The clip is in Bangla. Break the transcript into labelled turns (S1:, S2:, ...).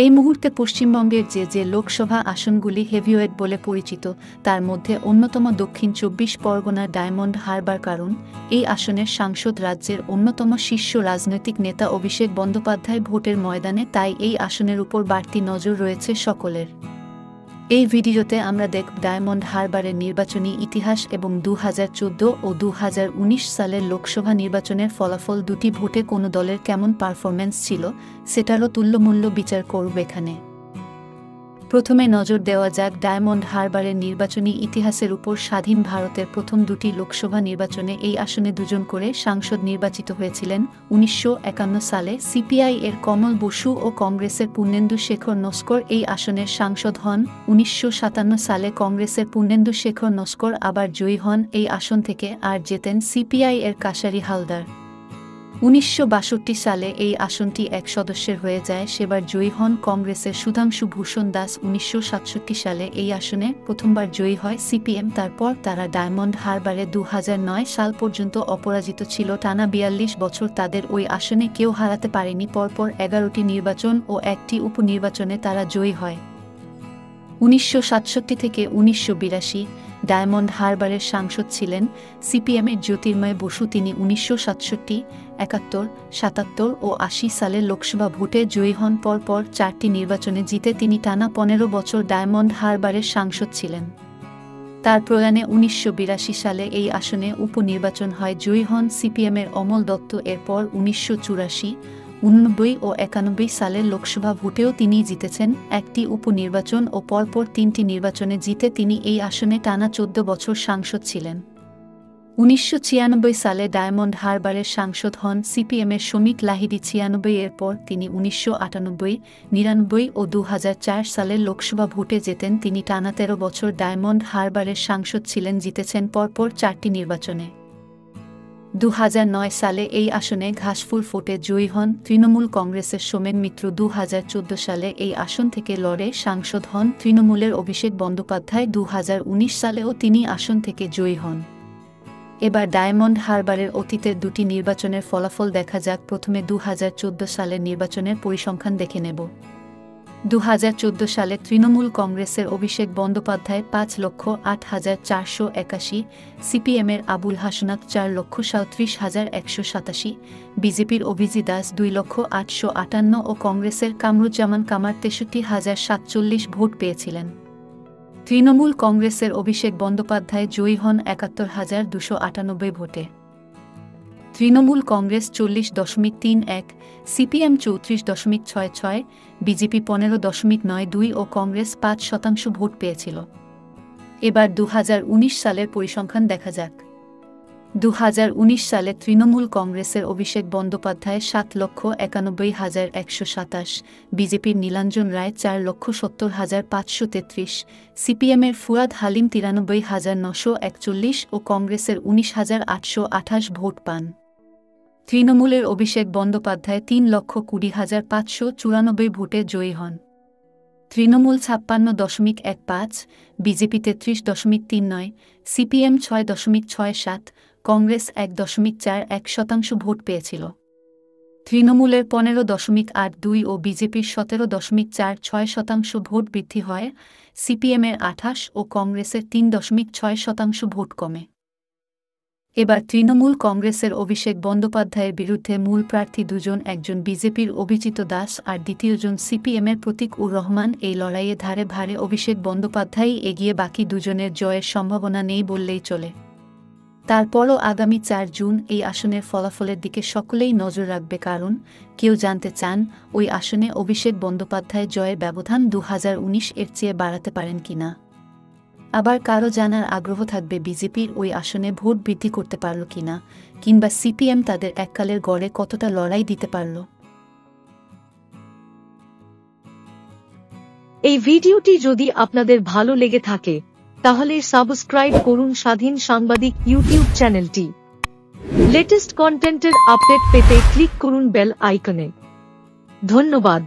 S1: এই মুহূর্তে পশ্চিমবঙ্গের যে লোকসভা আসনগুলি হেভিওয়েট বলে পরিচিত তার মধ্যে অন্যতম দক্ষিণ ২৪ পরগনার ডায়মন্ড হারবার। কারণ এই আসনের সাংসদ রাজ্যের অন্যতম শীর্ষ রাজনৈতিক নেতা অভিষেক বন্দ্যোপাধ্যায় ভোটের ময়দানে, তাই এই আসনের উপর বাড়তি নজর রয়েছে সকলের। এই ভিডিওতে আমরা দেখব ডায়মন্ড হারবারের নির্বাচনী ইতিহাস এবং ২০১৪ ও ২০১৯ সালের লোকসভা নির্বাচনের ফলাফল। দুটি ভোটে কোনো দলের কেমন পারফরম্যান্স ছিল সেটারও তুল্যমূল্য বিচার করব এখানে। প্রথমে নজর দেওয়া যাক ডায়মন্ড হারবারের নির্বাচনী ইতিহাসের উপর। স্বাধীন ভারতের প্রথম দুটি লোকসভা নির্বাচনে এই আসনে দুজন করে সাংসদ নির্বাচিত হয়েছিলেন। ১৯৫১ সালে সিপিআই এর কমল বসু ও কংগ্রেসের পূর্ণেন্দু শেখর নস্কর এই আসনের সাংসদ হন। ১৯৫৭ সালে কংগ্রেসের পূর্ণেন্দু শেখর নস্কর আবার জয়ী হন এই আসন থেকে, আর জেতেন সিপিআই এর কাশারি হালদার। ১৯৬২ সালে এই আসনটি এক সদস্যের হয়ে যায়, সেবার জয়ী হন কংগ্রেসের সুধাংশু ভূষণ দাস। ১৯৬৭ সালে এই আসনে প্রথমবার জয়ী হয় সিপিএম। তারপর তারা ডায়মন্ড হারবারে ২০০৯ সাল পর্যন্ত অপরাজিত ছিল। টানা ৪২ বছর তাদের ওই আসনে কেউ হারাতে পারেনি। পরপর ১১টি নির্বাচন ও একটি উপনির্বাচনে তারা জয়ী হয়। ১৯৬৭ থেকে ১৯৮২ ডায়মন্ড হারবারের সাংসদ ছিলেন সিপিএমের জ্যোতির্ময় বসু। তিনি ১৯৬৭, ৭১, ৭৭ ও ৮০ সালের লোকসভা ভোটে জয়ী হন। পরপর ৪টি নির্বাচনে জিতে তিনি টানা ১৫ বছর ডায়মন্ড হারবারের সাংসদ ছিলেন। তার প্রয়াণে ১৯৮২ সালে এই আসনে উপনির্বাচন হয়, জয়ী হন সিপিএমের অমল দত্ত। এরপর ১৯৮৪, ৮৯ ও ৯১ সালের লোকসভা ভোটেও তিনি জিতেছেন একটি উপনির্বাচন ও পরপর ৩টি নির্বাচনে জিতে তিনি এই আসনে টানা ১৪ বছর সাংসদ ছিলেন। ১৯৯৬ সালে ডায়মন্ড হারবারের সাংসদ হন সিপিএমের শ্রমিক লাহিড়ী। ৯৬ এর পর তিনি ১৯৯৮, ৯৯ ও ২০০৪ সালের লোকসভা ভোটে জেতেন। তিনি টানা ১৩ বছর ডায়মন্ড হারবারের সাংসদ ছিলেন, জিতেছেন পরপর ৪টি নির্বাচনে। ২০০৯ সালে এই আসনে ঘাসফুল ভোটে জয়ী হন তৃণমূল কংগ্রেসের সোমেন মিত্র। ২০১৪ সালে এই আসন থেকে লড়ে সাংসদ হন তৃণমূলের অভিষেক বন্দ্যোপাধ্যায়। ২০১৯ সালেও তিনি আসন থেকে জয়ী হন। এবার ডায়মন্ড হারবারের অতীতের দুটি নির্বাচনের ফলাফল দেখা যাক। প্রথমে ২০১৪ সালের নির্বাচনের পরিসংখ্যান দেখে নেব। ২০১৪ সালে তৃণমূল কংগ্রেসের অভিষেক বন্দ্যোপাধ্যায় ৫,০৮,৪৮১, সিপিএমের আবুল হাসনাত ৪,৩৭,১৮৭, বিজেপির অভিজিৎ দাস ২,০৮,৮৫ ও কংগ্রেসের কামরুজ্জামান কামার ৬৩,০৪৭ ভোট পেয়েছিলেন। তৃণমূল কংগ্রেসের অভিষেক বন্দ্যোপাধ্যায় জয়ী হন ৭১,২৯৮ ভোটে। তৃণমূল কংগ্রেস ৪০.৩১, সিপিএম ৩৪.৬৬, বিজেপি ১৫.৯২ ও কংগ্রেস ৫% ভোট পেয়েছিল। এবার ২০১৯ সালের পরিসংখ্যান দেখা যাক। ২০১৯ সালে তৃণমূল কংগ্রেসের অভিষেক বন্দ্যোপাধ্যায় ৭,৯১,১২৭, বিজেপির নীলাঞ্জন রায় ৪,৭০,৫৩৩, সিপিএমের ফুয়াদ হালিম ৯৩,৯৪১ ও কংগ্রেসের ১৯,৮২৮ ভোট পান। তৃণমূলের অভিষেক বন্দ্যোপাধ্যায় ৩,২০,৫৯৪ ভোটে জয়ী হন। Trinamool ৫৬.১৫, BJP ৩৩.৩৯, CPM ৬.৬৭, Congress ১.৪১% vote পেয়েছিল। তৃণমূলের ১৫.৮২ ও বিজেপির ১৭.৪৬% ভোট বৃদ্ধি হয়, সিপিএমের ২৮ ও কংগ্রেসের ৩.৬% ভোট কমে। এবার তৃণমূল কংগ্রেসের অভিষেক বন্দ্যোপাধ্যায়ের বিরুদ্ধে মূল প্রার্থী দুজন, একজন বিজেপির অভিজিৎ দাস আর দ্বিতীয়জন সিপিএমের প্রতীক উর রহমান। এই লড়াইয়ে ধারে ভারে অভিষেক বন্দ্যোপাধ্যায় এগিয়ে, বাকি দুজনের জয়ের সম্ভাবনা নেই বললেই চলে। তারপরও আগামী ৪ জুন এই আসনের ফলাফলের দিকে সকলেই নজর রাখবে, কারণ কেউ জানতে চান ওই আসনে অভিষেক বন্দ্যোপাধ্যায় জয়ের ব্যবধান ২০১৯ এর চেয়ে বাড়াতে পারেন কিনা। আবার কারো জানার আগ্রহ থাকবে বিজেপির ওই আসনে ভোট বৃদ্ধি করতে পারল কিনা, কিংবা সিপিএম তাদের এককালের গড়ে কতটা লড়াই দিতে পারল।
S2: এই ভিডিওটি যদি আপনাদের ভালো লেগে থাকে তাহলে সাবস্ক্রাইব করুন স্বাধীন সাংবাদিক ইউটিউব চ্যানেলটি। লেটেস্ট কন্টেন্টের আপডেট পেতে ক্লিক করুন বেল আইকনে। ধন্যবাদ।